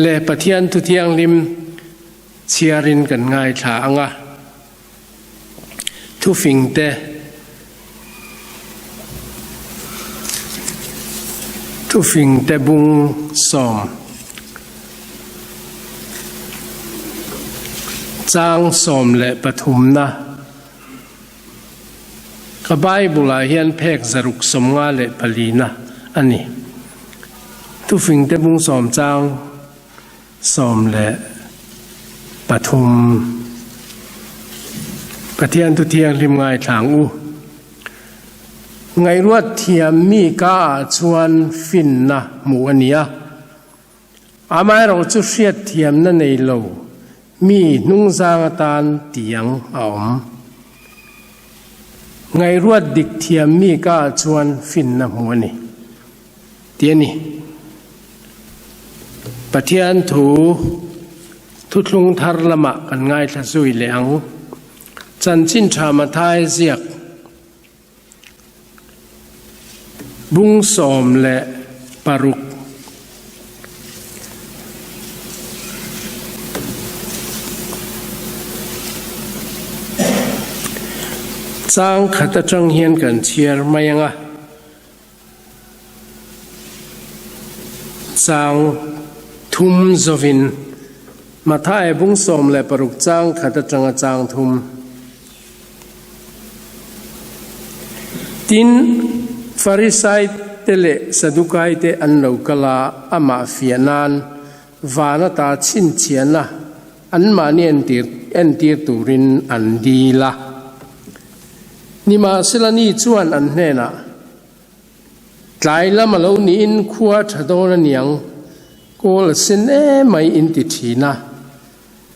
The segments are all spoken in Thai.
เลปะเทียนทุเทียงลิมเชียรินกันง่ายฉาอ่ะทุฟิงเตบุงสอมจางสอมและปฐุมนะกบายบุลาเฮียนเพกจรุกสมงาและปลีนะอันนี้ทุฟิงเตบุงสอมจางสอมและปฐุมปะเทียนทุเทียงริมง่ายทางอูไงรวดเทียมมีกาชวนฟินนะหมู่อันนี้อามาเราจะเสียดเทียมนั่นในโลมีนุ่งจางตานเตียงอมไงรวดดิกเทียมมีกาชวนฟินนะหมู่อันนี้เตียนี่ปะเทียนถูทุลุงทารละมะกันง่ายทะซุยเหลียงจันชินชามาทายเสียกบุ้งสอมและปารุกจางขัดจังเฮียนกันเชียร์มายังอ่ะจางทุมจวินมาทายบุ้งสอมและปารุกจางขัดจังจางทุมตินฟาริสัยเตเลสะดุกายเตอันโลกลาอามาฟิยานานวานาตาชินเชียนะอันมาเนียนตีร์ตูรินอันดีละนิมาสลานีจวนอันเนนะกลายละมาโลนีอินขวดโดนเนียงโกลสินไม่อินติทีนะ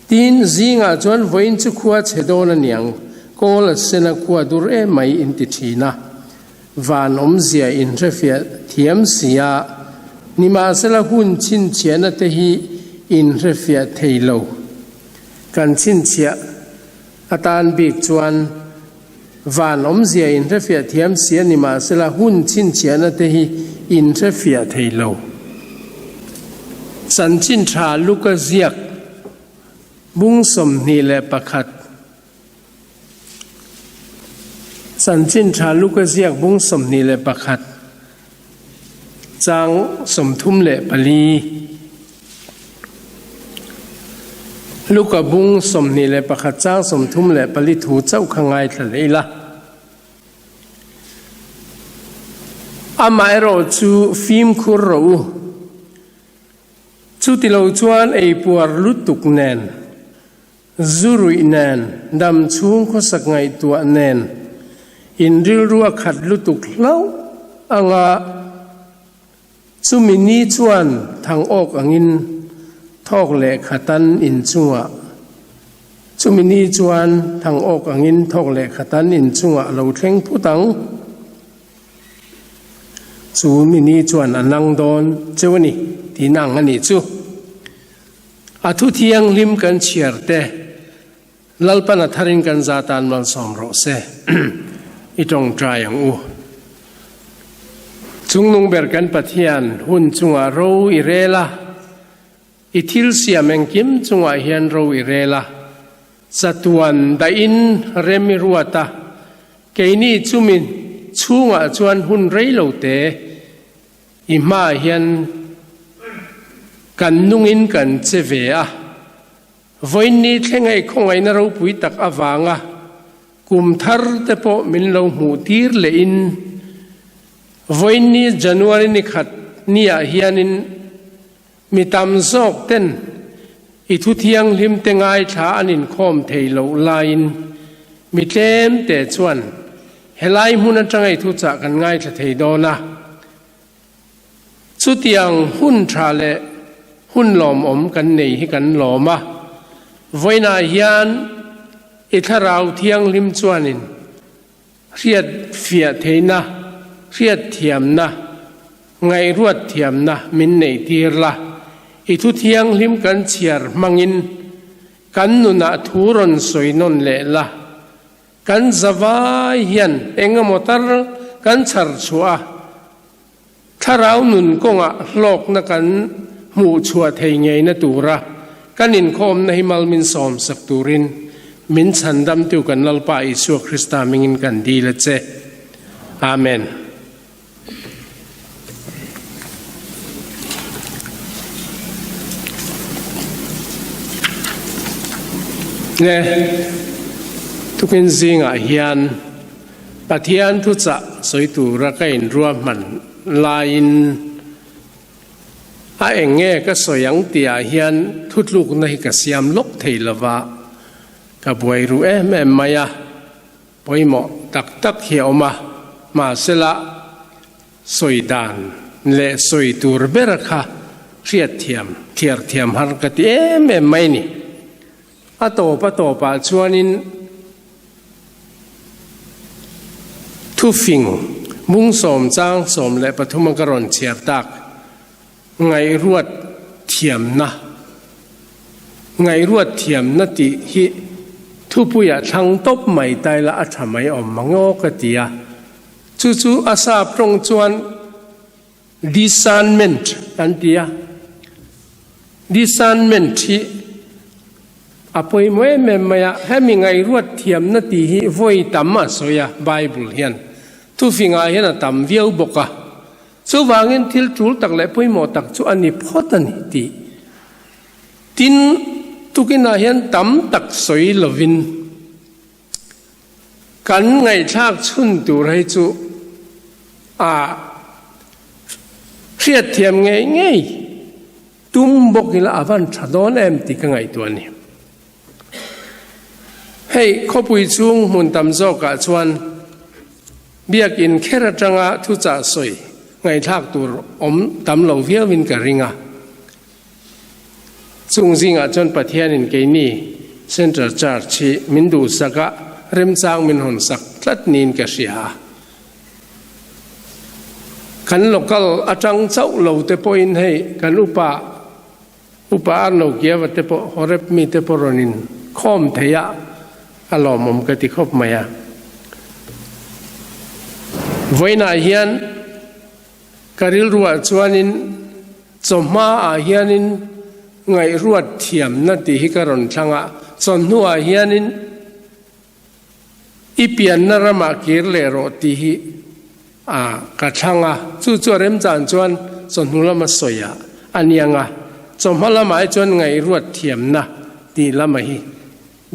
ตินจิงอาจวนวินจุขวดโดนเนียงโกลสินขวดดูไม่อินติทีนะวานอมเสียอินเทอร์เฟียเทียมเสียนิมาสละหุ่นชินเชียนเตหีอินเทอร์เฟียเทโลกันชินเชียอาตานบีกจวนวานอมเสียอินเทอร์เฟียเทียมเสียนิมาสละหุ่นชินเชียนเตหีอินเทอร์เฟียเทโลสันชินชาลูกเสียกบุ้งสมนีเลปะขัดสันจินชาลูกเสียกบุ้งสมนีเลปะขัดจางสมทุมเลปลีลูกบุ้งสมนีเลปะขัดจางสมทุมเลปลีถูเจ้าขงายทะเลละอามาโรจูฟิมคุโรจูติโลจวนไอปัวลุตุกแนนจูรุยแนนดำชุงก็สักไงตัวแนนอินริลรัวขัดลุตุกเล่าอ่างสุมินีจวนทางออกอ่งินทอกแหลกขัตันอินจัวสุมินีจวนทางออกอ่งินทอกแหลกขัตันอินจัวเราเท่งผู้ตังสุมินีจวนอันนังโดนเจ้านี่ที่นั่งอันนี้จูอาทุเทียงลิมกันเชียร์เตลัลปนัทารินกันซาตานมันสอมโรเซอีตรงใจอย่างอูจุงนุงเบรกันปะเทียนหุ่นจุงอาโรอิเรล่าอิทิลเสียแมงกิมจุงอาเฮียนโรอิเรล่าสัตวันได้อินเรมิรัวตาเกนี่จุมินจุงอาจวนหุ่นเรโลเตอิมาเฮียนกันนุงอินกันเจเวะวันนี้เท่งไอคงไอนารูปุยตักอวางะกุมทาร์เตปอมินลงหูทีร์เลอินวันนี้จันวารีนิขัดนี่อาเฮียนินมีตามซอกเต้นอิทุเทียงลิมเตงไอชาอันินคอมเทโลไลน์มีเต็มแต่ชวนเฮลัยมุนจังไอทุจักกันง่ายจะเทโดนะสุดยังหุ่นชาเลหุ่นหลอมอมกันในให้กันหลอมะวันนี้เฮียนอิทาราวเทียงลิมจวนินเรียดเฟียเทนะเรียดเทียมนะไงรวดเทียมนะมินในทีร์ละอิทุเทียงลิมกันเชียร์มังอินกันนุนาทูรอนสวยนนเลละกันสวายเฮียนเองมอตร์กันชาร์ชัวถ้าเราหนุนกงะโลกนักัน มูชัวเทงไงนะตูระกันอินคอมนะฮิมัลมินสอมสักตูรินมินสันดำติวกันนัลปาอิสุคริสตามิงินกันดีละเจอาเมนเนี่ยทุกคนสิ่งเฮียนปะเทียนทุจะสวยตูระก็อินรวมมันลายอินเองเง่ก็สวยยังเตียเฮียนทุลูกในกษยามลกเทลวะกับบวยรู้แม่มายาปอยหมอตักเหี่ยวมาเสละสวยดานและสวยตูระเบรค่ะเทียเทียมฮาร์กติแม่ไม่นี่อาโตปะชวนินทุฟิงมุงสมจางสมและปฐุมกรณเชียตักไงรวดเทียมนะติฮิทุปุยะทั้งตบไม่ได้ละอัฐไม่อมมังโอกติยาจู่อาซาปรงจวน discernment อันติยา discernment ที่อภัยมวยเมมยาให้มีไงรวดเทียมนาทีฮิไว้ตามมาสอยไบเบิลเฮียนทุฟิงอาเฮียนตามวิวบกะสู้วางินทิลจูลตักเล็บพวยหมอตักจู่อันนี้พอตันทีตินทุกินาเฮียนตามตักสอยลวินกันไงชากชุนตูไรจู่เทียดเทียมไงตุ้มบกิละอวันชดอนติกังไงตัวนี้ให้ข้อปุยจุงมุนตำโจกะชวนเบียกินแค่ระจังทุจ่าสวยไงทักตัวตำเหลาเวียวินกะริงจุงจิงจนประเทศนินเกนี่เส้นจัดจาร์ชีมินดูสักเริ่มจางมินหนสักทัดนินกะเสียขันโลกอาจังเจ้าเหลาเตปอินให้ขันอุปาโนเกียวเตปฮอร์เรปมีเตปรนินข้อมเทียอารมณ์มันก็ติคบมาวันอาเฮียนการิลรัวชวนินสมมาอาเฮียนินไงรัวเทียมนั่นที่ฮิการอนช่างส่วนหัวอาเฮียนินอีเปียนนรมาเกิร์เลโรที่ฮิกระช่างจู่เริ่มจานชวนส่วนหัวละมาสวยอันยังสมมาละมาชวนไงรัวเทียมนะที่ละมาฮิ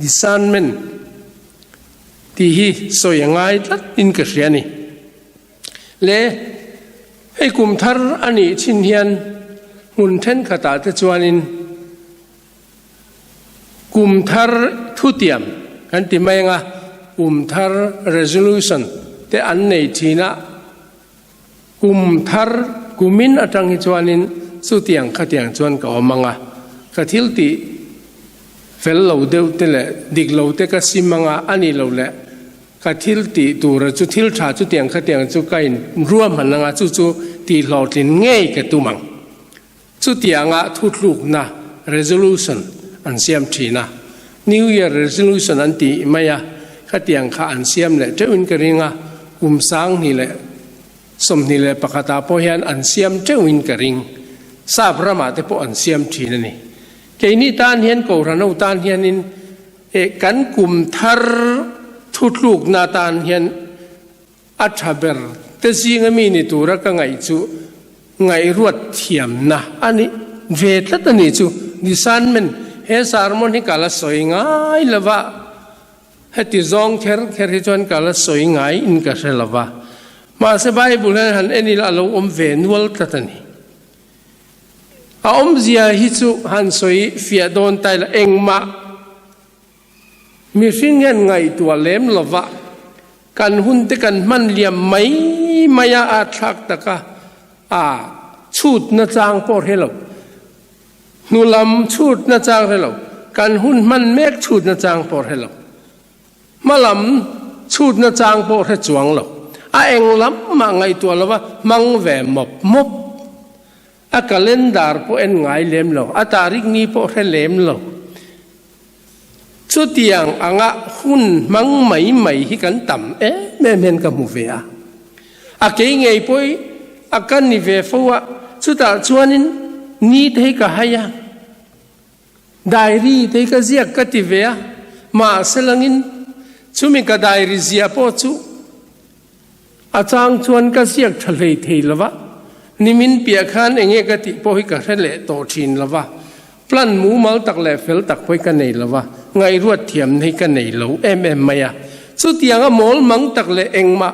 discernmentที่ฮิสวยง่ายลัดอินกระเสียนี่เล่ให้กุมทาร์อันนี้ชินเฮียนหุ่นเทนขตาเตจวนินกุมทาร์ทุติยมกันที่ไม่ง่ะกุมทาร์ resolution แต่อันไหนทีน่ะกุมทาร์กุมินอัตังฮิจวนินสุติยังขติยังจวนกับอมังกะทิลติเฟลเราเดียวเตละดิกเราเตก็สิมังอันนี้เราละกะทิลติตัวเราจุทิลชาจุเตียงขเตียงจุไก่รวมมันงาจุตีหลอดลินง่ายกับตัวมังจุเตียงทุกลูกนะ resolution อันเสียมทีนะ New Year resolution อันตีไม่ขเตียงข้าอันเสียมเลยเจ้าอินกริงสังนี่แหละสมนี่แหละปะกตาพอเห็นอันเสียมเจ้าอินกริงทราบประมาทแต่พออันเสียมทีนั่นนี่แค่นี้ตานเห็นกูรันเอาตานเห็นนินกันกุมทาร์ทุกลูกนาตานเห็นอัฐเบรแต่สิ่งมีนี่ตัวรักไงจูไงรวดเทียมนะอันนี้เวทละนี่จูดิฉันมันเฮสาร์มอนที่กาลสวยง่ายละวะเฮติจงเคร์จวนกาลสวยง่ายอินกาเซละวะมาสบายบุญหันเอ็นี่ละเราเวนวลตันี่เสียฮิจูหันสวยฟิอาโดนไตละเองมามีสิ่งเงินไงตัวเล็มละวะกันหุ่นที่กันมันเลี้ยมไม่มายาอาทักตะกะชุดนาจางปอดให้เรานูลำชุดนาจางให้เรากันหุ่นมันเมฆชุดนาจางปอดให้เรามาลำชุดนาจางปอดให้จวงเราเองลำมาไงตัวละวะมังแหวมบกาเลนดาร์พอเอ็นไงเล็มเราตาริกนี้พอให้เล็มเราสุดยังหุ่นมังไม่ที่กันต่ำแม่กับมูเวียเกี่ยงไงพอยกันนิเวฟัวสุดท้ายชวนิน นี่เทก็ให้ยังไดรี่เทก็เสียกติเวียมาเสลังินชุมิกไดรี่เสียปอจูอาจารย์ชวนก็เสียกทะเลเทลวะนิมินเปียขันเองกติปอหิกะเรเลโตชินลวะปลันหมูเมาตักแหล่เฟลตักไปกันในลวะไงรวดเทียมให้กันในเหลวมายาสุดยังมอลมังตักแหล่เองมา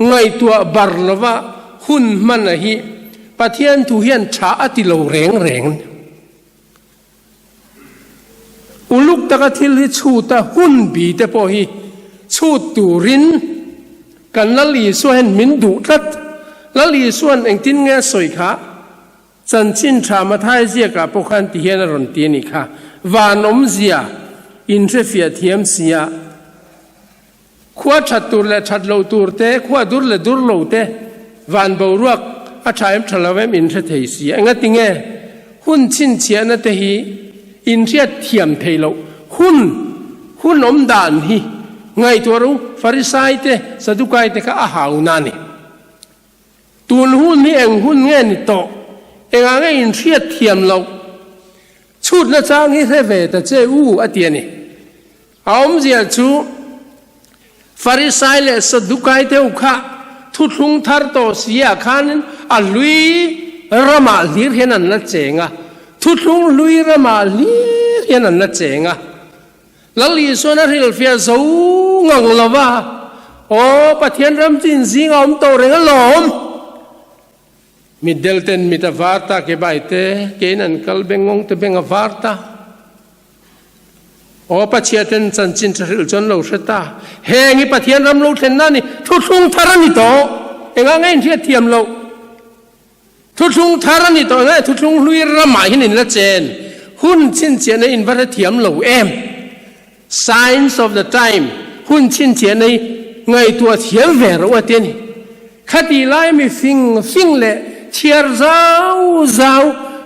ไงตัวบาร์ลวะหุ่นมันนะฮีปะเทียนทุเฮียนชาติโลแรงอุลุกตะกทิลที่ชูตะหุ่นบีแต่พอฮีชูตูรินกันละลีส่วนมินดุรัดละลีส่วนเองทิ้งเงี้ยสวยค่ะจันชินชามาท้ายเสียกับพวกขันที่เฮียนรอนตีนี่ค่ะวานอมเสียอินเทรฟียเทียมเสียขวาชัดตูร์และชัดโลตูร์เตะขวาดูร์และดูร์โลเตะวานบรัวกอาชายมทลาเวมอินเทรเทียเสียงั้นติงเงหุ่นชินเชียนั่นเตฮีอินเทรเทียมเทโลหุ่นอมดานฮีไงตัวรู้ฟาริสัยเตสะดุกายเตก็อาหาวนานี่ตัวหุ่นนี่เองหุ่นเงี้ยนี่โตเองอะไรอินเทรเทียมเราชุดนั่นจางนี่เทเวตเจ้าอันเดียนี่เอามเสียชูฟาริสัยเลสะดุกายเตอุข้าทุกลุงทาร์โตเสียขานินอัลลุยรามาลีเรียนันนัดเจงะทุกลุงลุยรามาลีเรียนันนัดเจงะแล้วลีส่วนนั้นเฟียสูงงละวะโอ้ปะเทียนรำจินสิงอมโตเรงลมมิดเดลเทนมิตาวาร์ตาเก็บไอเตเกนันคัลเบงงเตเบงวาร์ตาโอ้ปะเทียนสันจินทริลจนโลชะตาเฮงิปะเทียนรำโลเทนนั่นนี่ทุกลุงทารานิโตเองไงเทียเทียมโลทุกลุงทารานิโตไงทุกลุงลุยรามาหินินละเจนหุ่นชินเจียในอินวัตเทียมโลsigns of the time หุ่นชินเจียในไงตัวเทียมเวรว่าเตียนี่คดีไล่มีฟิงเละเชียร์เจ้า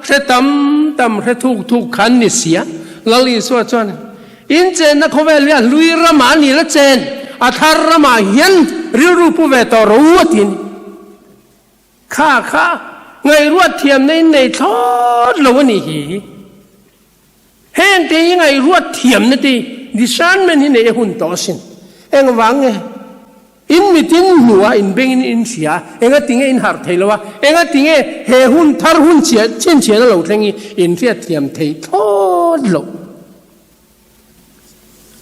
เรตั้มเรทุกขันนิเสียลลีสวดจวนอินเจนนักเวลียลุยรามานี่ละเจนอัธารรามาเห็นริรูปเวตอรู้ว่าเตียนี่ข้าไงรวดเทียมในทอดโลนี่หีเห็นตียังไงรวดเทียมนั่นตีดิฉันมันนี่หุ่นต่อสินเองวังไงอินมิตินหัวอินเบงอินเสียเองก็ติงอินหาร์เทลวะเองก็ติงเฮหุ่นทาร์หุ่นเชียชินเชียนั่นเราเรื่องอินเทียเทียมเททอดโล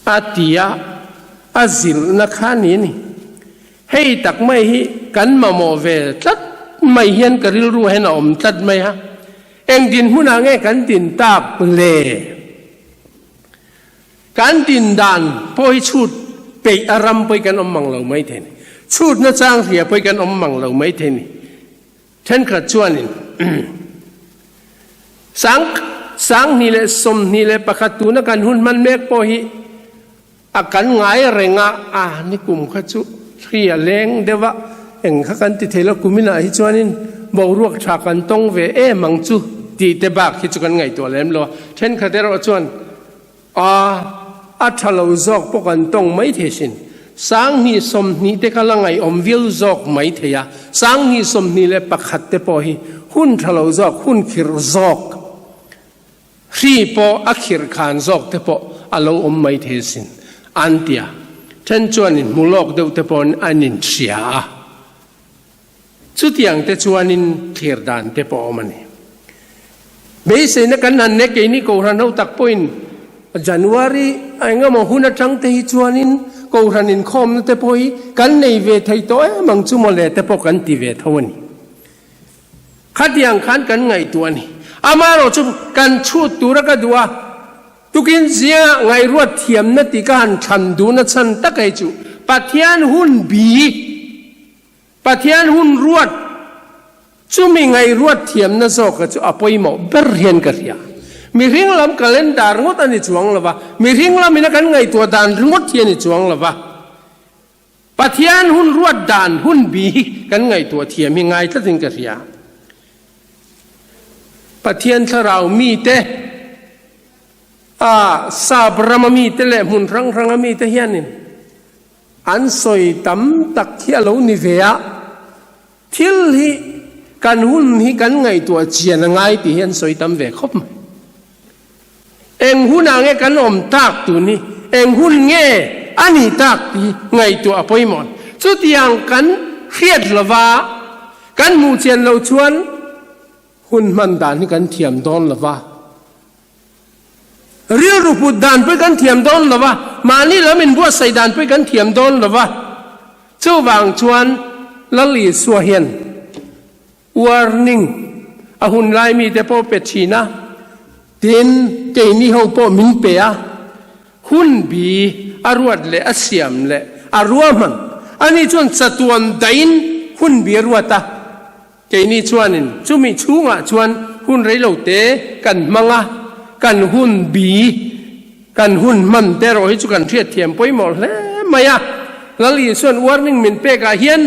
อาติยาอาซิลนักขานี้นี่ให้ตักไม่ให้กันมาโมเวตัดไม่เห็นกริลรู้ให้น่อมตัดไหมฮะเองดินหุ่นอะไรกันดินตาบเล่การดินดานพอให้ชุดไปอารมณ์ไปกันอมมังเราไม่เท่นี่ชุดน่าจ้างเสียไปกันอมมังเราไม่เท่นี่ฉันขัดชวนนี่สังนี่แหละสมนี่แหละประคัตตูนักการหุ่นมันเมกพอให้อาการง่ายแรงนี่กลุ่มขัดชุเรียแรงเดี๋ยวว่าเองขักันติเทลกุมินาฮิจวนินบอกรวกฉากันต้องเวมังจูตีเตบักฮิจกันไงตัวเล่มโลฉันขัดเดราชวนอัฐลาวจอกพวกกันต้องไม่เทสินสังนี่สมนี่เด็กละไงอมวิลจอกไม่เทียสังนี่สมนี่เลยปักขัดเตปอฮีหุ่นทลาวจอกหุ่นขิรจอกรีปออักขิรขานจอกเตปออลาวอมไม่เทสินอันเดียฉันชวนนินมุลอกเดวเตปอนอันนินเชียสุดยังเตชวนินเขียดานเตปอมันนี่เบสนักนันเนกนี่กูรันเอาตักปอยน์Januari ay nga mo hunat sang te chuanin ko ranin khom te poi kan nei ve thai to mang chu mo le te po kan ti ve thawani khatiang khan kan ngai tuani amaro chu kan chu tura ka duwa tukin zia ngai ruat thiam na ti kan than du na chan takai chu pathian hun bi pathian hun ruat chu mi ngai ruat thiam na zo ka chu apoi mo ber hian ka riaมีริงลำกันเล่นดารงดอันนี้จวงละวะมีริงลำมีนักกันไงตัวดานงดเทียนนี่จวงละวะปะเทียนหุ่นรวดดานหุ่นบีกันไงตัวเทียนมีไงถ้าถึงกระเทียปะเทียนถ้าเรามีเตซาบรามีเตเล่หุ่นรังมีเตเฮียนินอันสอยตั้มตักเขียลูนิเวียทิลฮี กันหุ่นที่กันไงตัวเจียนง่ายตีเห็นสวยตำเวคบเองหุ่นอะไรกันอมตากตัวนี้เองหุ่นเง่อันนี้ตากตีไงตัวอภัยหมดสุดอย่างกันเครียดละว่ากันมูเจียนเราชวนหุ่นมันด่านที่กันเทียมดอนละว่าเรียรูปด่านไปกันเทียมดอนละว่ามานี่แล้วมันบัวใส่ด่านไปกันเทียมดอนละว่าเจ้าวางชวนละลีสัวเฮียนwarning อาหุ่นลายมีแต่พอเป็ดชีนะเดินเจนี่เขาพอมินเปียหุ่นบีอารวดเละเสียมเละอารวมันอันนี้ชวนสะตวนดินหุ่นบีอารวดตาเจนี่ชวนนินจุมีชูงะชวนหุ่นไรเหล่าเตะกันมังะกันหุ่นบีกันหุ่นมันแต่เราให้จุกันเทียดเทียมไปหมดแล้วไม่อะแล้วลีส่วน warning มินเปกาเฮียน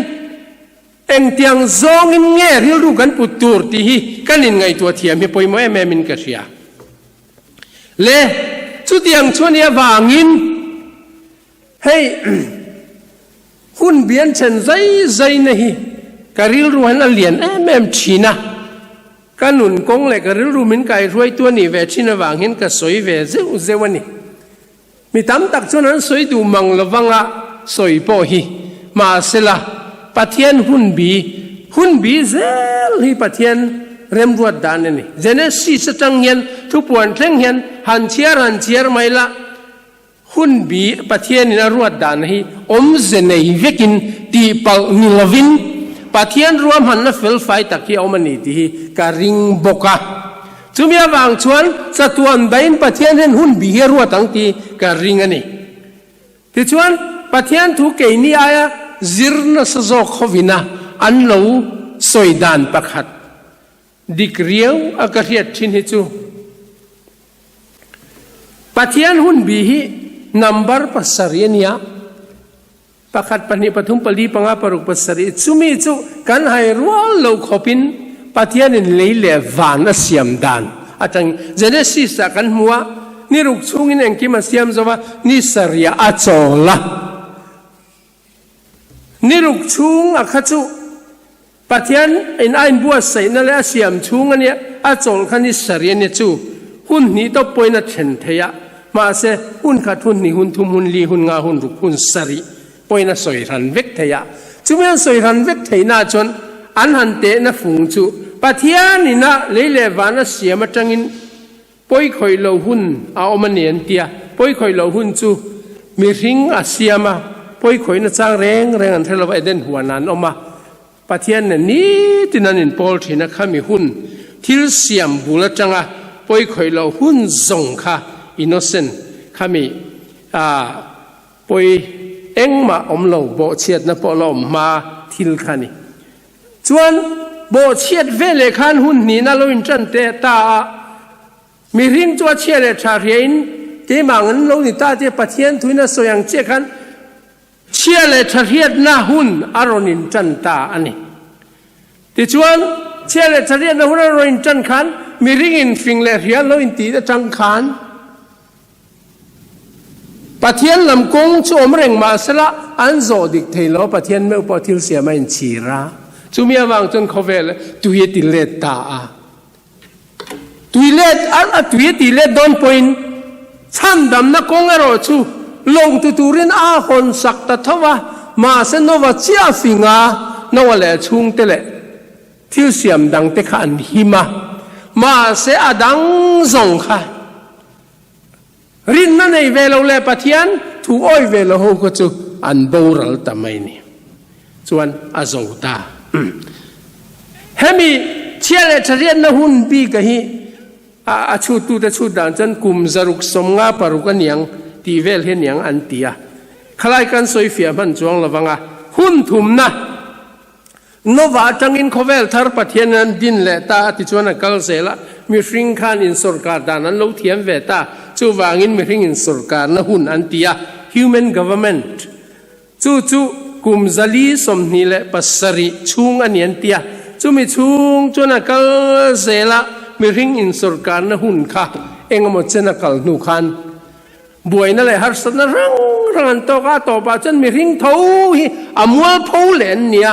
เอ็งเตียงซองอินเงี้ยเรื่องรู้กันปุตตูร์ที่ฮีกันอินไงตัวเทียมให้ไปหมดแม่มินกระเชียเล่ชุดเตียงชวนเนี่ยวางินให้หุ่นเบียนเช่นใจนี่การิลรู้ให้นักเรียนแม่ชีนะการหนุนกงเลยการิลรู้มินไก่รวยตัวนี้เวชินวางเห็นก็สวยเวเซวันนี้มีตั้มตักชวนนั้นสวยดูมังละวังละสวยพอฮีมาเสละปะเทียนหุ่นบีเซลฮีปะเทียนเริ่มรวดดานนี่เจเนสีสตังเฮียนทุกปวนเท่งเฮียนหันเชียร์ไม่ละหุ่นบีปะเทียนนี่รวดดานฮีอมเจเนยเวกินตีเปานิลวินปะเทียนรวมหันนัฟเฟลไฟตะกี้อมนี่ที่การิงบกะจุมีบางชวนสะตวนได้นปะเทียนเห็นหุ่นบีรวดตั้งที่การิงอันนี้ที่ชวนปะเทียนถูกเกยนี่อายะzirzna sazok khovina an lo soidan pakhat dikriau akariat thin hi chu pathian hun bi hi number pasariania pakhat pani pathum pali panga paruk pasari chumi chu kan hai rol lo khopin pathian in leile van asiam dan atang genesis sa kan muwa ni ruk chungin engki masiam zawa ni saria acholaนี่ลูกชุงอาคาจุปัทยันอินไอบัวใส่นั่นแหละเสียมชุงอันเนี้ยอาจงขันนิสเรียนเนี่ยจูหุ่นนี้ต้องปอยนัดเห็นเทียมาเสหุ่นขัดหุ่นนี่หุ่นทุ่มหุ่นลีหุ่นงาหุ่นรุกหุ่นสรีปอยนัดสวยรันเวกเทียจุเมื่อสวยรันเวกเทียน่าจนอันหันเตะน่ะฝูงจูปัทยันนี่นะเล่ๆวานะเสียมาจังอินปอยคอยเหล่าหุ่นเอามันเนียนเตียปอยคอยเหล่าหุ่นจูมีริงอาเซียมาปอยข่อยน่ะจ้างแรงอันเทลว่าเด่นหัวนั้นออกมาปะเทียนเนี่ยนี่ที่นั่นอินปอลที่นะข้ามีหุ่นที่เสียมบุลจังอ่ะปอยข่อยเราหุ่นส่งค่ะอินโนเซนข้ามีปอยเอ็งมาอมเราโบเชียดนะปอเรามาทิลค่ะนี่ชวนโบเชียดเวเลขันหุ่นนี่นะเราอินจันเตตามีริงตัวเชียดชาเรียนเจ้ามังนั้นเรานี่ตาเจ้าปะเทียนทุยนะสยังเจ้าขันเชื่อเลยทะเรียดหน้าหุ่นอารนินจันตาอันนี้ที่ชวนเชื่อเลยทะเรียดหน้าหุ่นอารนินจันขันมีริ่งอินฟิงเลยเรียนเราอินตีได้จังขันปะเทียนลำกงชมเร่งมาสละอันโซดิกเทโลปะเทียนเมื่อปะทิลเสียไม่ชีระจูมีวางจนเขาเวลตุยติเลตาตุยเลตตุยติเลตโดนพอยน์ฉันดำนักกงอรอชูลงตุรินอาคนสักตะทว่ามาเสนว่าเจ้าฟิงานวเลชุงเตเลที่เสียมดังเตขันหิมาเสอดังส่งค่ะรินนั่นในเวลาเลปะเทียนถูอ้อยเวลาหูก็จูอันบูรัลตามไม่นี่ส่วนอาโซตาเฮมีเชื่อเลยจะเรียนนะหุ่นปีกะฮีอาชูตูแต่ชูดังจนกุมจรุกสมงาปารุกันยังตีเวลเห็นอย่างอันเตียคล้ายกันสวยเฟียมันจวงละวังหุ่นทุ่มนะโนวาจังอินโคเวลทาร์ปะเทียนันดินเลตาติจวนกัลเซละมีฟริงคานอินสุรการดานันลูกเทียมเวตาจูวางอินมีฟริงอินสุรการนะหุ่นอันเตีย human government จูกุมซาลีสมนิเลปัสริชุงอันยันเตียจูมีชุงจวนกัลเซละมีฟริงอินสุรการนะหุ่นค่ะเองหมดเจนักกัลนูคันบวยนั่นแหละฮัรสน์รังโตกาโตปาจนมีริงทูฮีอมัวพูเลนเนี่ย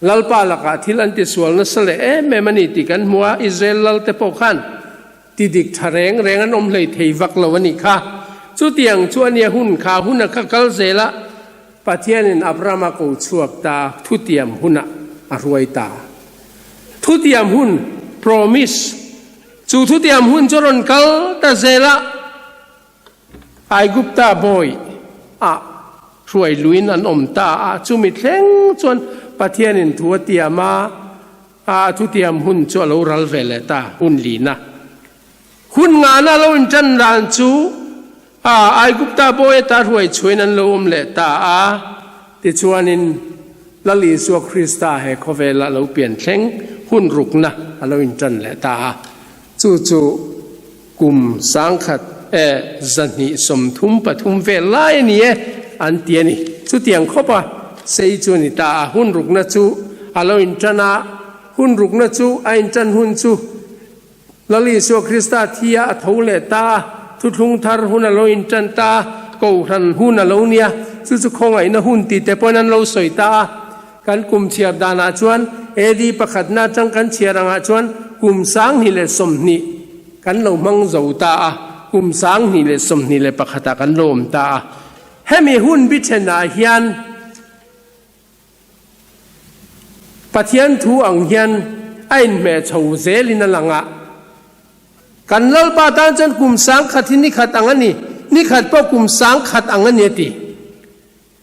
ลัลปาลักที่ลันติสวลนั่นสละแม่มันติกันมัวอิสราเอลลัลเตปขันติดิกทะเรงอันอมเลยเทวักลวันนี้ค่ะชุดเตียงชวนเนี่ยหุ่นขาหุ่นนักกัลเซละปะเทียนอับรามากูชวบตาทุเตียมหุ่นอรวยตาทุเตียมหุ่น promise จูทุเตียมหุ่นจรนกัลตาเซละไอกุปตาบอยรวยลุยนันอมตาจูมิเทงจวนปะเทียนทัวเตียมาทุเตียมหุ่นจวลรัลเวเลตาหุ่นลีนะหุ่นงานเราอินจันรันจูไอกุปตาบอยตารวยช่วยนันโลมเลตาติชวนินลลีสัวคริสตาเฮคเวลเราเปลี่ยนเทงหุ่นรุกนะเราอินจันเลตาจู่กุมสังขัดจันนิสมทุมปทุมเวลาเนี่ยอันเตียนี่จุดเตียงคบเซจูนิตาหุ่นรุกนะจูเราอินจันหุ่นรุกนะจูไออินจันหุ่นจูลลีสัวคริสตาที่อาทูเลตาทุทุงทาร์หุ่นเราอินจันตากูรันหุ่นเราเนี่ยจู่คงไอ้นะหุ่นตีแต่พอนั้นเราสวยตากันกุมเชียบดานาชวนดีประคัดนาจังกันเชียรังอาชวนกุมสังหิเลสมนีกันเรามังเจ้าตากุมสังหิเลสมนีเลประคัดกันโลมตาให้มีหุ่นบิชนาเฮียนปะเทียนทูอังเฮียนไอ้แม่ชาวเซลินลังะกันเล่าปาตันจนกุมสังขัดที่นี่ขัดอังนี้นี่ขัดเพราะกุมสังขัดอังนี้ตี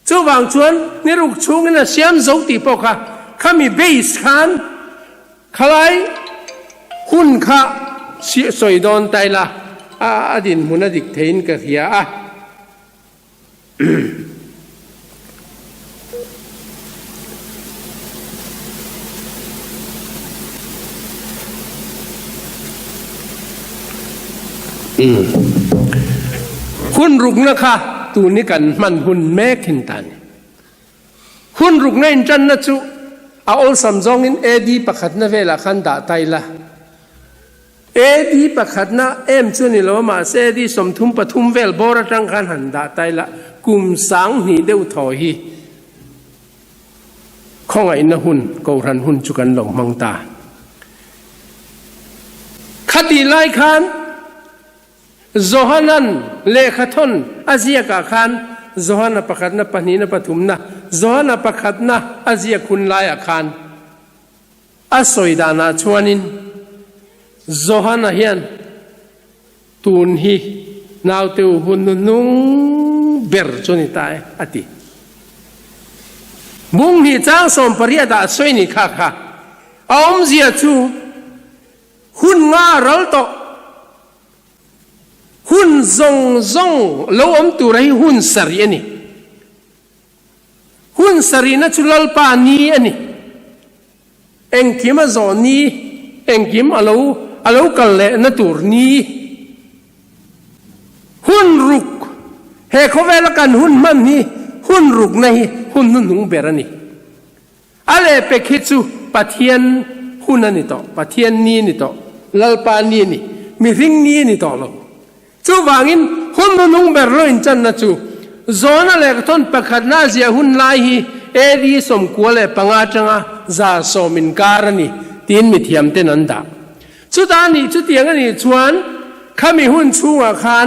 จู่บางชวนนี่ลูกชูงนะเสียมโจตีปอกข้ามีเบสขันขลายหุ่นข้าสวยโดนไตละอดีตมุนดิกเทนกับเฮียหุ่นรุกนะคะตัวนี้กันมันหุ่นแม่ขินตันหุ่นรุกในจันนะจูเอาสัมจงอินดีประคัดนะเวลาขันด่าไตละดีประคัดนะจูนี่เรามาเสดีสมทุมปทุมเวลบอระจังขันหันด่าไตละกุมสังนี่เดียวถอยข้องไอ้นะหุ่นกูรันหุ่นจุกันหลงมังตาคดีไล่ขันโจฮานันเลขาทนอาเซียกาขันโจฮานะประคัดนะปนีนะปฐุมนะโจฮานะประคัดนะอาเซียคุณลายขันอาสอยดานาชวนินโจฮานะเฮียนตูนฮีนาวเตวหุ่นนุ่งเบอร์จนิตายอติบุ้งฮีจ้างสมปริยดาสวยนี่ค่ะค่ะอมเสียจูหุ่นงารัลโตหุ่นซงแล้วอมตัวไรหุ่นสรีนี่หุ่นสรีนั่นชุลลปานีอันนี้เอ็งคิมจอนีเอ็งคิมอาลูกัลเลนั่นตัวนี้หุ่นรุกเฮเขาเวลกันหุ่นมันนี่หุ่นรุกในหุ่นนุ่งเบรนี่อะไรไปคิดซูปะเทียนหุ่นนั่นนี่ต่อปะเทียนนี้นี่ต่อลัลปานีนี่มีริ่งนี้นี่ต่อเราจู่วางินหุ่นนุ่งเบรอินจันนะจู่โซนอะไรก็ต้นประคัดน่าเสียหุ่นลายฮีดีสมควรเลยปังอาจังอาซาโซมินการนี่ตีนมิเทียมเตนันดาจู่ตานี่จู่เตียงนี่ชวนข้ามีหุ่นชูอาคาร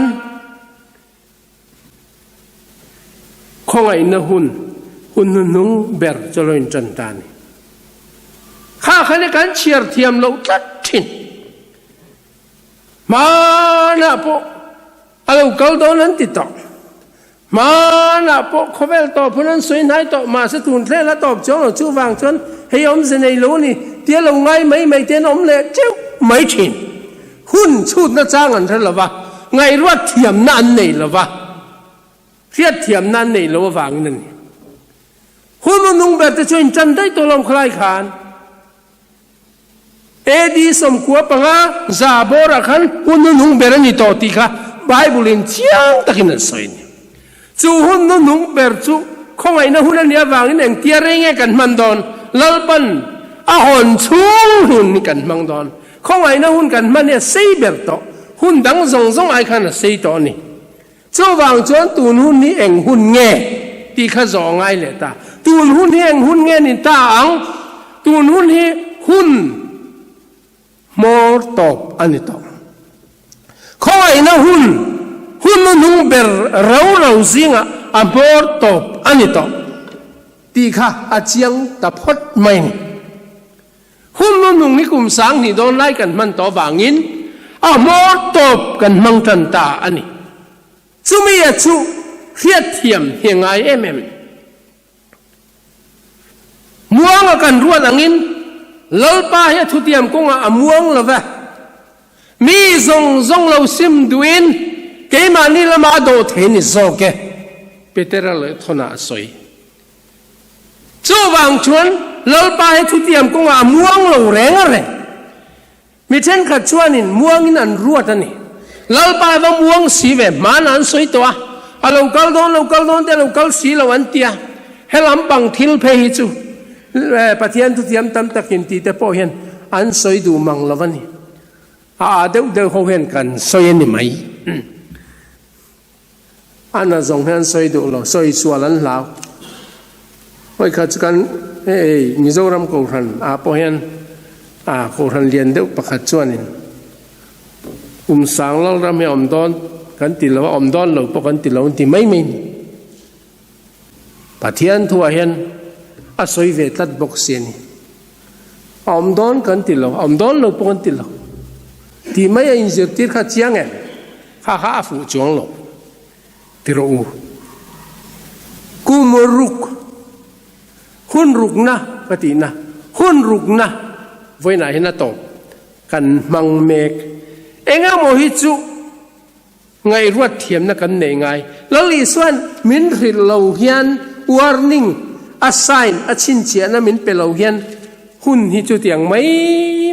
คงไอ้นะหุ่นนุ่งเบรจะลอยจันตานี่ข้าขันกันเชียร์เทียมเราตัดทิ้งมาหน้าพวกอะไรกัลโดนันติดต่อมาหน้าพวกเขาเวลต่อพนันสวยนายต่อมาสตูนเทละตอบจ้องจู่วางจนให้อมเสนในโลนี่เตี้ยลงไงไม่เตี้ยอมเลยเจ้าไม่ทิ้งหุ่นชุดน่าจ้างอันเท่าไหร่วะไงรัดเทียมนั่นนี่หรอวะเทียบเทียมนั่นนี่หรอวะวางนั่นหุ่นนุ่งแบบจะช่วยจันได้ตัวลงคลายขานดีสมควรปังอาซาบอระคันหุ่นนุ่งเบรนี่ต่อตีค่ะไบเบิลเชียงตะกินสวยนี่จู่หุ่นนุ่งเบรจู่คงไอ้นะหุ่นนี้วางนี่เองเตียเร่งกันมันดอนลัลปันอาหอนชูหุ่นกันมันดอนคงไอ้นะหุ่นกันมันเนี่ยสี่เบรต่อหุ่นดังซงไอ้ขันสี่ต่อนี่จู่วางจวนตูนหุ่นนี้เองหุ่นแง่ตีข้าจองไงเลยตาตูนหุ่นนี้เองหุ่นแง่นี่ตาอัง ตูนุ่นให้หุ่นมอตบอันนี้ต่อข้อไอ้นะหุ่นนุ่งเบรเราสิงอ่ะมอตบอันนี้ต่อตีค่ะอาเจียงตะพดไม่หุ่นนุ่งนี่กุมสังนี่โดนไล่กันมันต่อบางินมอตบกันมังจันตาอันนี้ซูมีอะชูเทียดเทียมเฮียงไงม่วงกันรัวดังอินลลป้าเฮทุเทียมกงม่วงละวะมีซงเราซิมดูอินเกมานี่ละมาโดเทนิโซเกเปเตอร์เลยทนาสวยจู่วางชวนลลป้าเฮทุเทียมกงม่วงเราแรงอะไรมีเช่นขัดชวนอินม่วงอินอันรัวตันนี่ลลป้าว่าม่วงสีเวมานันสวยตัวเราเกลโดนแต่เราเกลสีเราอันเตียให้ลำบังทิลเพฮิจูปะเทียนทุเทียมตั้มตะกินตีแต่พอเห็นอันสวยดูมังละวันนี้เดี๋ยวเขาเห็นกันสวยนี่ไหมอันนั้นส่งให้สวยดูเราสวยชัวร์ลันลาวไว้ขัดกันมิโซรัมกูรันพอเห็นกูรันเรียนเดี๋ยวประคัดชวนนี่สังเราเราไม่อมดอนกันติเราอมดอนเราปกันติเราติไม่มีปะเทียนทัวเห็นสวยเวทัดบกเสียนี่อมดอนกันติเราอมดอนเราปกันติเราที่ไม่อินเสติข้าเจียงข้าฟูจวงเราติเรากูมรุกหุ่นรุกนะปฏินะหุ่นรุกนะไว้ไหนเห็นนะตกกันมังเมกเองโมหิจุไงรวดเทียมนักกันเนี่ยไงแล้วลีส่วนมินริลเราเฮียน warning a sign a ชินเชียนะมินเปเราเฮียนหุ่นหิจุเตียงไ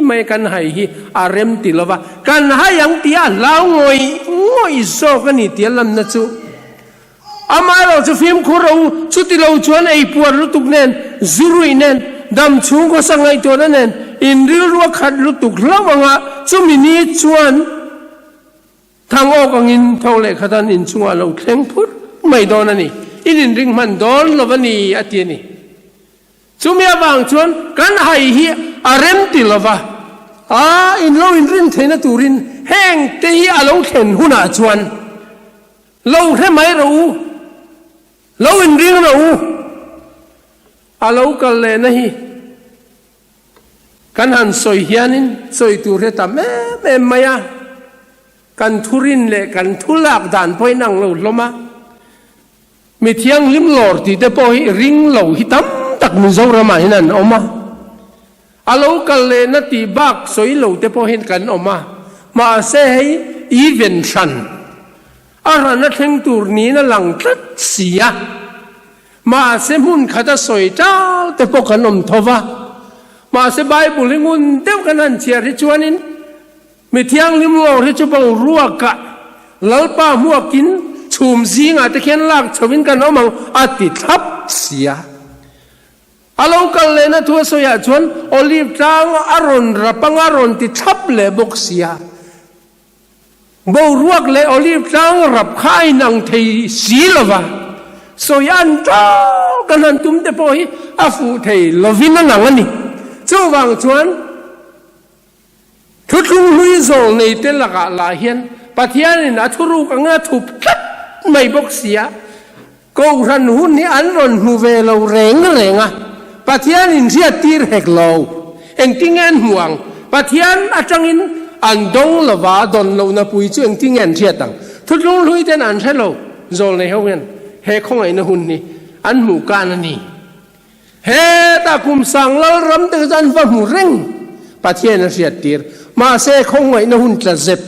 ม่กันให้ฮีอารมติลวะกันให้ยังเตียลาวงอยโซกันนี่เตียลำนัดจูอามาเราจะฟิล์มคูเราชุดที่เราชวนไอ้ปวดลุตุกเน้นจุรุยเน้นดำชุ่งก็สังไอตัวนั้นเน้นอินริลวักขัดลุตุกแล้วมังอ่ะจุมินีชวนทางออกงินเท่าไรขนาดอินชัวเราเคร่งพุทธไม่โดนนี่อินริงมันโดนแล้ววันนี้อาทิตย์นี้จุมีบางชวนกันให้ฮีอารมณ์ติลวะอินเราอินริงเทนตูรินแห้งเทียเราเข็นหุ่นอาชวนเราแค่ไม่รู้เราอินริงเราเราก็เลยนะฮีกันหันสวยเฮียนินสวยตัวเรตาแม่ไม่อะกันทุรินเล่กันทุลักด่านพอยนั่งเราลมามีเที่ยงลิมหลอดที่แต่พอยริงเราหิตัมตักมิโซรามาหินันออกมาเราก็เลยนัดที่บักสวยเราแต่พอเห็นกันออกมาเสียอีเวนชันอะไรนัดแห่งตัวนี้นั่นหลังทัดเสียมาเสียมุ่นขัดสวยเจ้าแต่พอขนมทว่ามาเสียใบบุลิงุนเดี๋ยวกันนั่นเชียร์ที่ชวนินมีเที่ยงลิมโลที่จะบังรัวกะแล้วป้าหัวกินชุมซีงอาจจะเขียนลากชวินกันเอามังอาติทับเสียเรากันเลยนะทัวสยามชนโอลิฟจางอารอนรับปังอารอนติทับเลยบกเสียบ่รัวกเลยโอลิฟจางรับข้ายนังเทสีลวะสยันเจ้ากันนั่นตุ้มเตปอยอาฟูเทลวินนังอันนี้เจ้าวังชวนทุกลุงลุยโซลในเตลกะลาเฮียนปะเทียนนะทุรุกังอาทุบทัดไม่บกเสียกูรันหุ่นนี้อันรอนหูเวลาเร่งอ่ะปะเทียนอินเสียตีร์เฮกโลเอ็งติงเงินห่วงปะเทียนอาจังอินอันดงละวาดอนเราหน้าปุยจู่เอ็งติงเงินเสียตังทุกลุงลุยเต้นอันใช่เราโซลในเฮเวนเฮคงไอ้นหุ่นนี้อันหมู่การอันนี้เฮตาคุมสังเรารำตึกจันว่าหมู่เร่งปะเทียนเสียตีร์มาเสคงไว้นหุ่นจะเจ็บ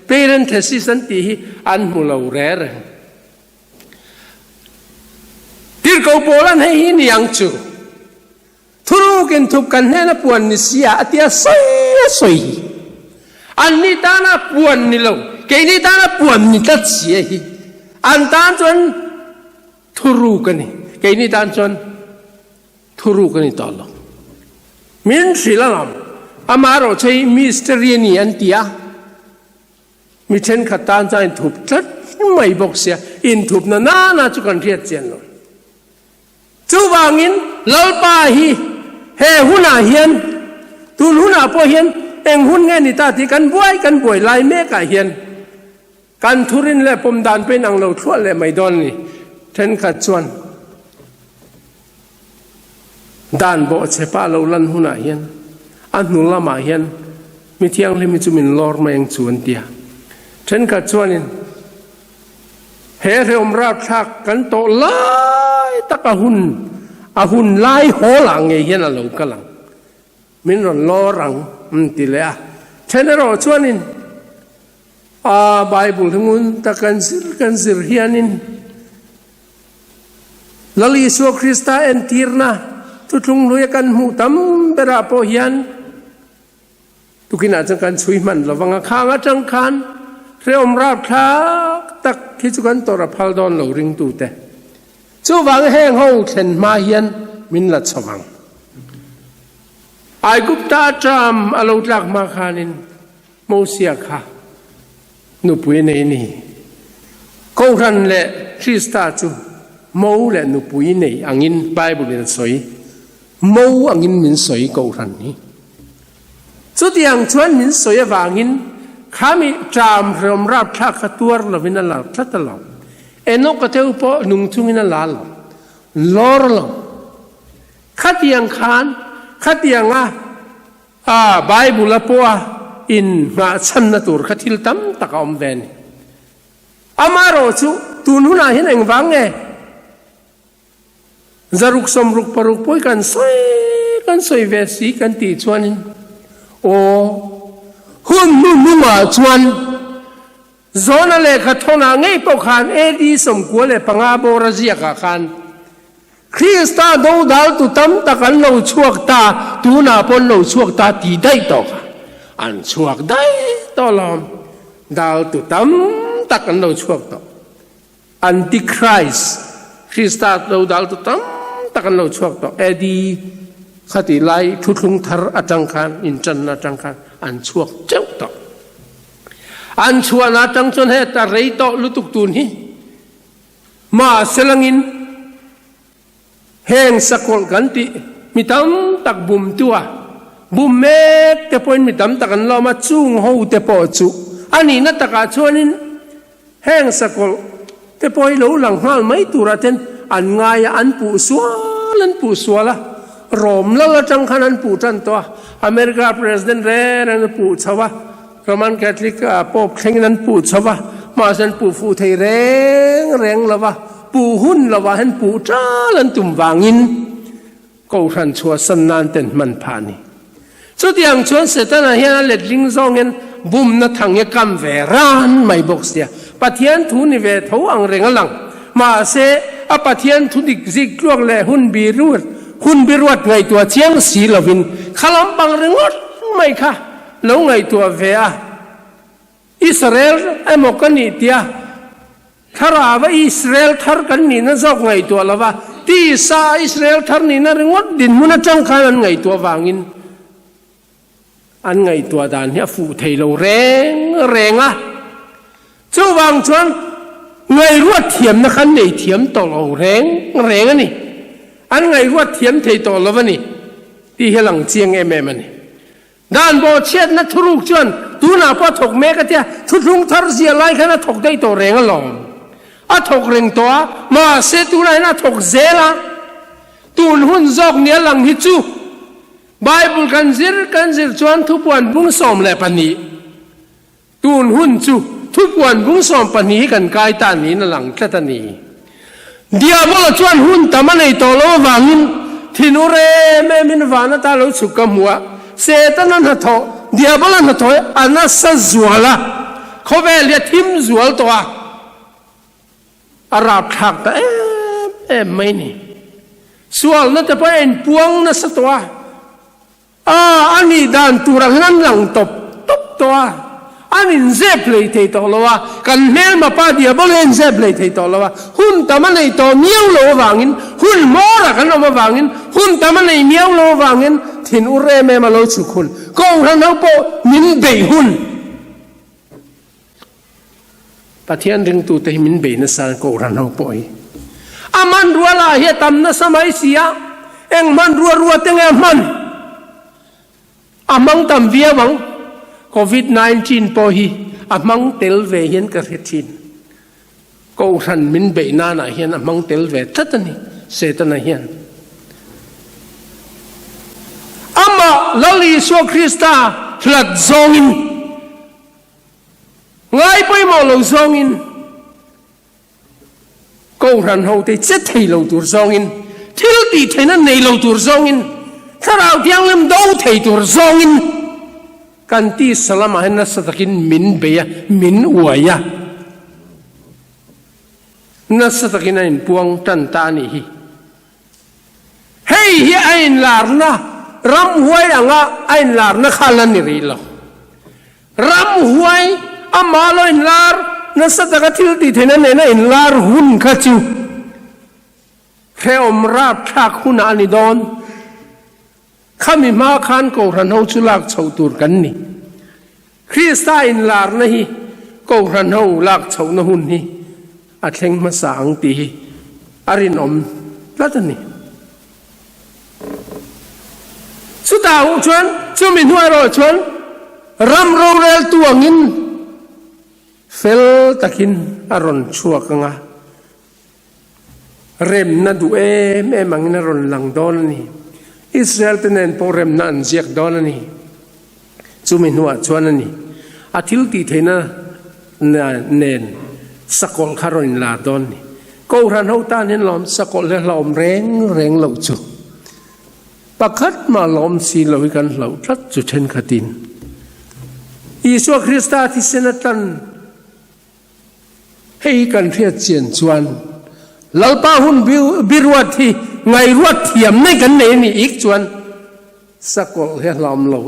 เป็นเรื่องเทสิสันติอันหมู่เราแร่ตีร์เขาโบราณให้หินยังจูทุรุกินทุบกันให้นับปวนนิสยาเตียสวยอันนี้ตานับปวนนี่เราเกนี่ตานับปวนนี่ตัดเสียอันตาจนทุรุกันนี่เกนี่ตาจนทุรุกันนี่ต่อเรามินสิละลำอามาเราใช้มิสเตอรีนี่อันเตียมิเช่นขัดตาใจทุบจัดไม่บอกเสียอินทุบน่าจุกันเทียดเจียนเราจู่วางินลลปาฮี เฮหุนาเฮียนตูนหุนาพอเฮียนเองหุ่นไงนี่ตาที่กันบวยลายเมฆเฮียนกันทุรินและปมดานไปนังเราทั่วและไม่ดอนนี่เทนขัดชวนดานบ่เชป้าเราลันหุนาเฮียนอันนุลามาเฮียนมีเที่ยงเลยมีจุมินลอร์มายังชวนเตียเทนขัดชวนนี่เฮเรอมราชักกันโตไล่ตะกะหุ่นอาหุ่นไล่โหหลังเฮียนเรากำลังมินรอนลอรังติเลยอ่ะเช่นเราชวนนินไบเบิลทั้งนั้นตะกันสิรเฮียนินลลีสัวคริสต์เอ็นทีร์นะทุกทุงลุยกันหูตั้มเบราโปเฮียนทุกินอาจจะกันช่วยมันระวังข้างอาจังคันเรียมราบทักตักคิดกันตัวรับพัลดอนเหล่าริงตูเตจู่วังแห้งห้องเข็นมาเฮียนมินลัดสว่างไอกุปตาจามอารมณ์หลักมาคานินโมเสียค่ะนุปุยในนี่กูรันเละคริสตาจูโมเละนุปุยในอังอินไบเบิลนี่สวยโมอังอินมินสวยกูรันนี้สุดอย่างชวนมินสวยวางินข้ามีจามเริ่มรับทักตัวเราวินาลาทัตลอดเอ็นกเทวปอนุ่งทุ่งนาลาลลอร์ลขัดยังขานขัดยังไบเบิลปัวอินงาชันนตัวขัดทิลตัมตะกอมเวนอามาโรจูตุนุนาเห็นเองวังเงจารุกสมรุกปรุกป่วยกันสวยเวสีกันตีชวนินโอ้หุ่นนุ่มชวนโซนอะไรขัดทนาไงปกขานเอดีสมควรเลยปังอาโบราจีกขานคริสต์ดูดาวตุตัมตะกันเราช่วงตาตูนาปนเราช่วงตาตีได้ต่ออันช่วงได้ต่อลอมดาวตุตัมตะกันเราช่วงต่ออันติคริสต์คริสต์ดูดาวตุตัมตะกันเราช่วงต่อเอดีขัดไล่ทุลุงทาร์อาจังคันอินจันอาจังคันอันช่วงเจ้าต่ออันช่วงอาจังจนเหตุอะไรต่อลุตุกตูนี่มาเสลังอินแห่งสกุลกันติมิตำตักบุมตัวบุมเมกแต่พอมิตำตักันเรามาจุงหูแต่พอจุอันนี้นัตตะกาชวนินแห่งสกุลแต่พอเราหลังห้าไม่ตัวระเทนอันง่ายอันปูสัวลันปูสัวละรอมละละจังขนาดปูจันตัวอเมริกาประธานาธิบดีนันปูชาวะโรมันคาทอลิกป๊อปเข่งนันปูชาวะมาสันปูฟูไทยแรงละวะปูหุ่นละวะเห็นปูจ้าลันตุ่มวางินกูรันชัวสันนันเต็นมันพานีสุดอย่างชวนเสด็จนาเฮียนเล็ดลิงซองเงินบุมนัทางเงกำเวรานไม่บอกเสียปะเทียนทุนิเวทอังเรงลังมาเสอปะเทียนทุนิกซิกลวงแลหุ่นบีรวดไงตัวเชียงสีลวินขลังบังเรงดไม่ค่ะแล้วไงตัวเวียอิสราเอลไอ้หมกกันนี่เดียถ้าเราว่าอิสราเอลทาร์กันนี่น่าจะไงตัวละว่าที่ซาอิสราเอลทาร์นี่น่าเรงดดินมุนจังขันไงตัววางินอันไงตัวดานเนี่ยฟูไทยเราแรงอ่ะเจ้าวางชวนไงรวดเทียมนะครับในเทียมต่อเราแรงอันนี้อันไงรวดเทียมไทยต่อเราวะนี่ที่เฮลังเจียงแม่มันนี่ด้านโบเชียนนัทรุกชวนตูน่าพอถกเมกะเตียทุลุงทาร์เสียไล่ขนาดถกได้ตัวแรงอ่ะหลงถกเร่งตัวมาเสตุไรน่ะถกเซละตูนหุ่นจอกเนี้ยหลังฮิจูไบเบิลกันซิรจวนทุกวันบุ้งสอมแหละปนีตูนหุ่นจูทุกวันบุ้งสอมปนีกันกายตานี้นั่นหลังแค่ตานี้เดียบจวนหุ่นแต่มันในตัวเราวางินทินุเรแม่มินวานาตาเราสุกมัวเสตันนั้นหัดโตเดียบนั้นหัดโตอันนั้นสัจวละเขาเวลียทิมจวลตัวอาราบทักแต่ไม่นี่สวลนั่นแต่พอเอ็นพวงนั่นสัตว์อันนี้ด้านตัวนั้นหลังตบตัวอันนี้เจ็บเลยที่ตัวเราว่ากันเมลมาป้าเดียบเลยเจ็บเลยที่ตัวเราว่าหุ่นแต่มันในตัวเมียวโลวางินหุ่นมอระกันเรามาวางินหุ่นแต่มันในเมียวโลวางินทินอุเรเมมาโลชุกุลก็ทันเอาโปมินเบยหุ่นปะเทียนดึงตัวแต่มินเบยนั่นสันก็ทันเอาโปยอามันรัวลาเฮตัมนั่นสมัยเสีย เอ็งมันรัวๆตั้งเอ็งมันamang tam via mang COVID-19 po hi amang tel ve hian ka retin ko ran min be na na hian amang tel ve tatani setana hian ama lali so Krista flat zongin ngai poi mo lo zongin ko ran ho te chet thei lo tur zongin thil ti thena nei lo tur zongin Sarau tiang lem do thei tur zongin kan ti salama hen satakin min beya min uaya na satakin in puang tan ta ni hi hey hi ain larna ram huai anga ain larna khalan ni rilo ram huai amalo in lar na satakatil ti thena ne na in lar hun khachu reom rap thak hun ani don khami ma khan ko ran ho chulak chho tur kan ni Krista in lar na hi ko ran ho lak chho na hun hi a thleng ma sang ti arin om latani su ta hu chuan chu min huai ro chuan ram ro rel tuangin fel takin aron chuak anga rem na du em angin aron lang don ni Israel tenen porem nan ziak donani chumin huwa chuanani athil ti theina na nen sakol kharon la donni ko ran ho tan hen lom sakol le lom reng lo chu pakhat ma lom si lo kan lo tlat chu then khatin Isu Krista thi senatan hei kan thia chen chuan lalpa hun birwat thi ngai ruat thiam nei kan nei ni ik chuan sakol he lom lo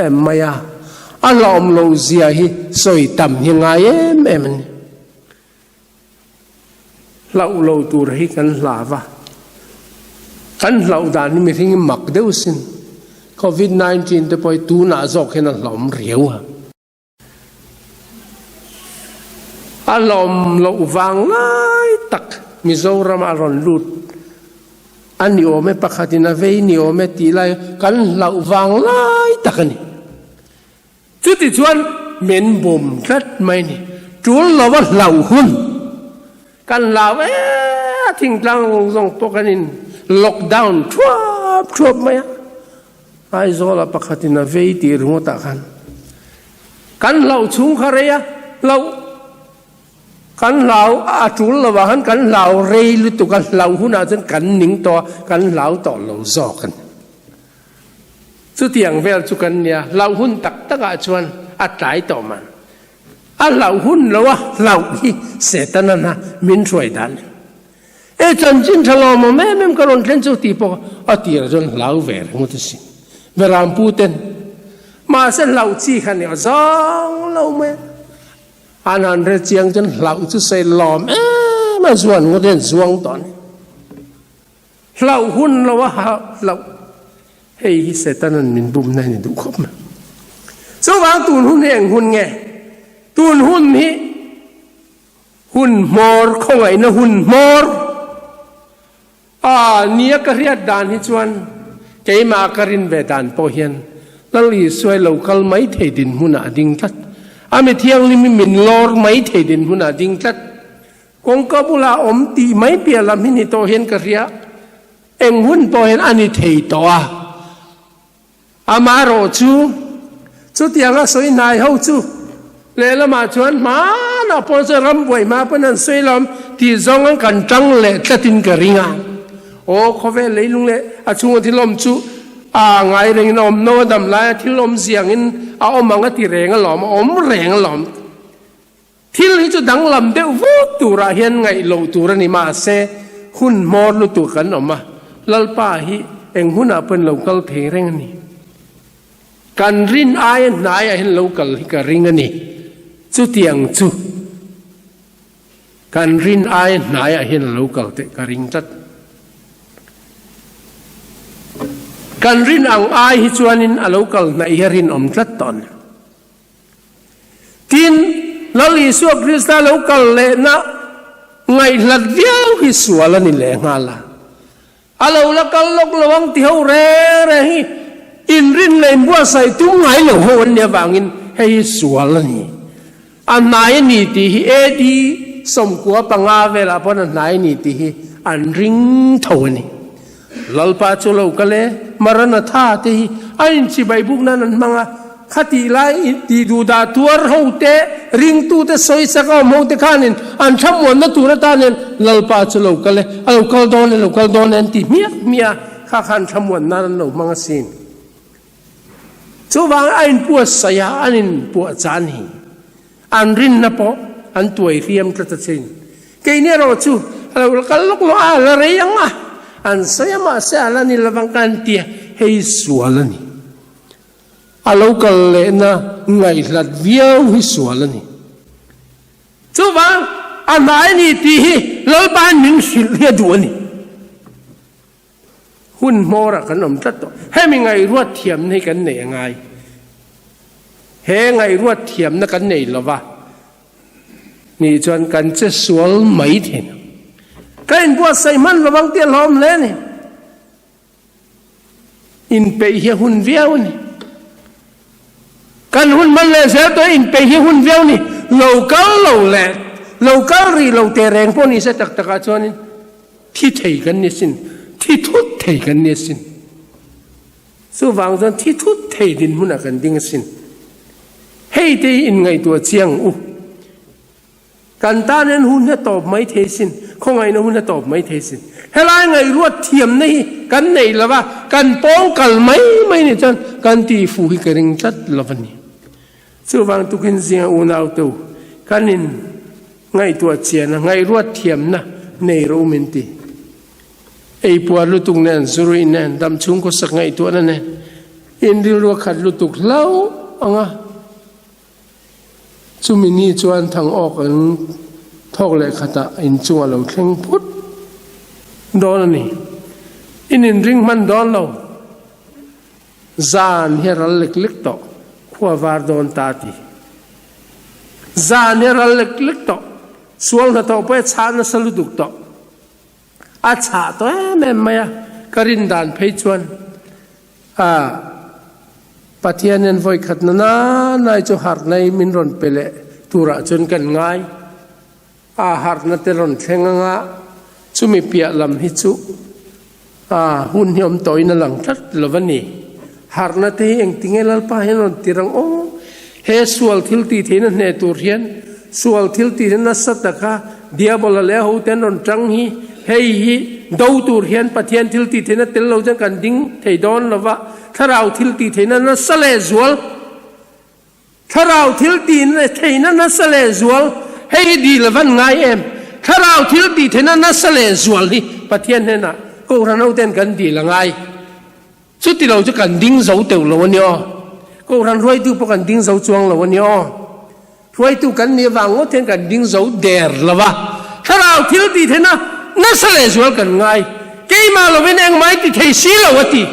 em maya a lom lo zia hi soi tam hi ngai em lau lo tur hi kan lava kan lau dan ni mi thing mak deu sin COVID-19 te poi tu na zok hen lom riau a lom lo wang lai tak Mizoram aron lut ani ome pakhatina ve ni ome ti lai kan lau wang lai takani chuti chuan men bom tlat mai ni tul lawa lau hun kan lau thing tlang zong pokanin lockdown thuap mai ai zola pakhatina ve ti rungota kan lau chung khareya lau kan lau atul lawan kan lau rei lu tu kan lau huna chen kan ning to kan lau to lo zo kan chu tiang vel chu kan nia lau hun tak taka chuan a tai to man a lau hun lawa lau hi setanana min roi dan e chan chin thalo mo mem kalon tlen chu ti po a tir jon lau ver mu tu sin veram puten ma sen lau chi khan ya zong lau me anan re chiang chen lau chu sei lom ma zuan ngoden zuang ton lau hun lawa lau hei hi setanan min bum nai ni du khop ma so wang tun hun heng hun nge tun hun hi hun mor khongai na hun mor nia ka riat dan hi chuan kei ma karin ve dan po hian lali suai local mai thei din huna ding tat ame thiang limi min lor mai thei din huna ding tat kong ka bula om ti mai pia lam hi ni to hian ka ria eng hun po hian ani thei to amaro chu tianga soi nai ho chu le la ma chuan ma na po se ram boi ma panan soi lam ti zong ang kan tang le tlatin ka ringa o khove leilung le a chung thi lom chu ngai reng nom no dam la thil lom ziang in a omanga ti reng lom om reng lom thil hi chu dang lam de vu tu ra hian ngai lo tu ra ni ma se hun mor lu tu kan oma lalpa hi eng huna pen local the reng ni kan rin ai nai a hin local hi ka ring ani chu tiang chu kan rin ai nai a hin local te ka ring tat kan rin ang ai hi chuanin a local na iharin om tlat ton tin lali suak Krista local le na ngai lat viau hi suala ni le ngala alo la kal lok lawang ti ho re re hi in rin nei bua sai tu ngai lo ho ne wangin hei sual ni an nai ni ti hi e di som kwa panga vela pon an nai ni ti hi an ring tho ni lalpa chu lo kale marana tha ti ain chi bai buk nan an manga khati lai ti du da tuar ho te ring tu te soi saka mo te khanin an tham mon na tu na ta nen lalpa chu lo kale alo kal don en ti mia kha khan tham mon nan lo manga sin chu wang ain pu saya anin pu chan hi an rin na po an tuai riam ta ta chin ke ne ro chu alo kal lok lo a la re yang a an saya ma sa la ni lawang kan ti hei sualani alo kal le na ngai lat viau hi sualani chu wang anai ni ti hi lal ban min sil he du ni hun mora kan om tat to he mi ngai ruat thiam nei kan nei ngai he ngai ruat thiam na kan nei lawa ni chuan kan che sual mai thin kan bua sai man lawang te lom le ni in pe hi hun viau ni kan hun man le se to in pe hi hun viau ni lo kal ri lo te reng po ni se tak taka chuan thi thei kan ni sin thi thut thei kan ni sin su wang zan thi thut thei din mun kan ding sin hei te in ngai to chiang u kan ta nen hun ne top mai the sin khong ai no hun ne top mai the sin helai ngai ruat thiam nei kan nei lawa kan pong kal mai ni chan kan ti fu hi kering chat lawani chu wang tu kin zia u nau tu kanin ngai to chian ngai ruat thiam na nei ro min ti ei puar lutung nen zurui nen dam chung ko sak ngai to na ne in ri ro khat lutuk lau anga chumini chuan thang ok an thok le khata in chunga lo thleng phut don ni in ring man don lo zan heral lek to khwa war don ta ti zan heral lek to sual na to pe cha na saluduk to a cha to me maya karin dan phei chuan pathianen voi khatna na nai chu har nei min ron pele tura chun kan ngai a har na te ron thenga chumi pia lam hi chu hun hiom toina lang that lovani har na te eng tingelal pa henon tirang o he sual thil ti theina ne tur hian sual thil ti na sataka diabol le ho ten ron tang hi hei hi do tur hian pathian thil ti theina tel lo jang kan ding thei don lova tharau thil ti theina na sale zual tharau thil ti na theina na sale zual hei di lawan ngai em tharau thil ti theina na sale zual hi pathian hena ko ranau ten kan di langai chu ti lo chu kan ding zo teu lo ni o ko ran roi tu po kan ding zo chuang lo ni o roi tu kan ni wang o ten kan ding zo der lawa tharau thil ti theina na sale zual kan ngai ke ma lo wen eng mai ti thei si lo ati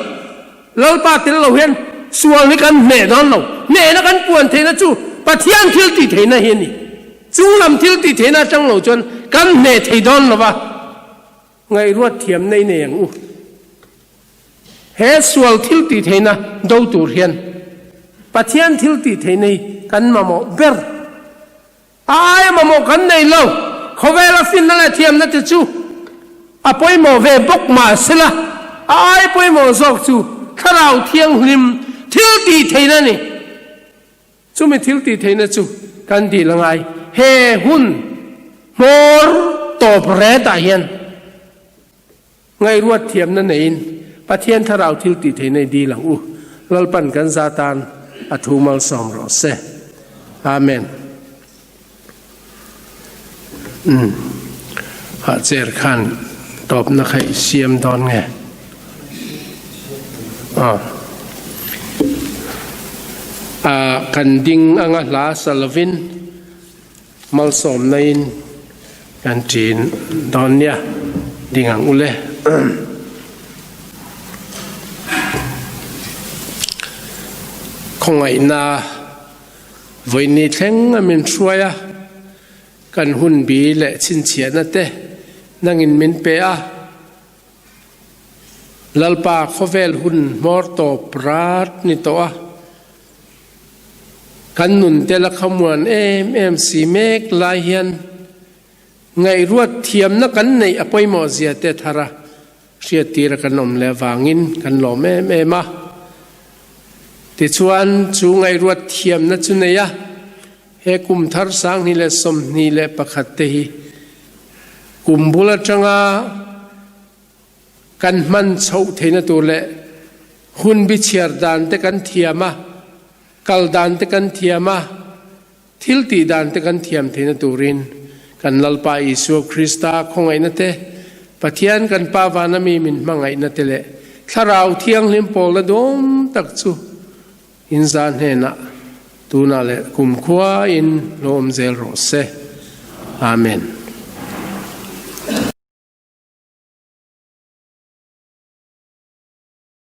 lalpa til lo hian sual ni kan ne don lo ne na kan puan theina chu pathian thil ti theina hi ni chunglam thil ti theina chang lo chon kan ne thei don lo ba ngai ruat thiam nei ne ang u he sual thil ti theina do tur hian pathian thil ti theinei kan ma mo ber ai ma mo kan nei lo khowela fin na la thiam na te chu apoi mo ve bok ma sela ai poi mo zok chu tharau thiang hlim thil ti theina ni chumi thil ti theina chu kan di langai he hun mor top re ta hian ngai ruat thiam na nein pathian tharau thil ti theina di lang u lalpan kan zatan athumal som ro se amen ha cher khan top na khai siam don nge kan ding anga la salavin mal som nain kan tin don nia ding ang ule khong ai na voi ni thleng amin thruaya kan hun bi le chin chia na te nangin min pe a lalpa khovel hun morto prat ni to a kan nun te la khamuan em si mek lai hian ngai ruat thiam na kan nei apoi mo zia te thara ria tira kan om le wangin kan lo me ma ti chuan chu ngai ruat thiam na chu neya he kum thar sang ni le som ni le pakhat te hi kum bula changa kan man chho theina tur le hun bi chiar dan te kan thiama kal dan te kan thiama thil ti dan te kan thiam theina turin kan lalpa Isu Krista khongai na te pathian kan pa wana mi min mangai na te le tharau thiang lim pol na dom tak chu inzan he na tu na le kum khwa in lom zel ro se amen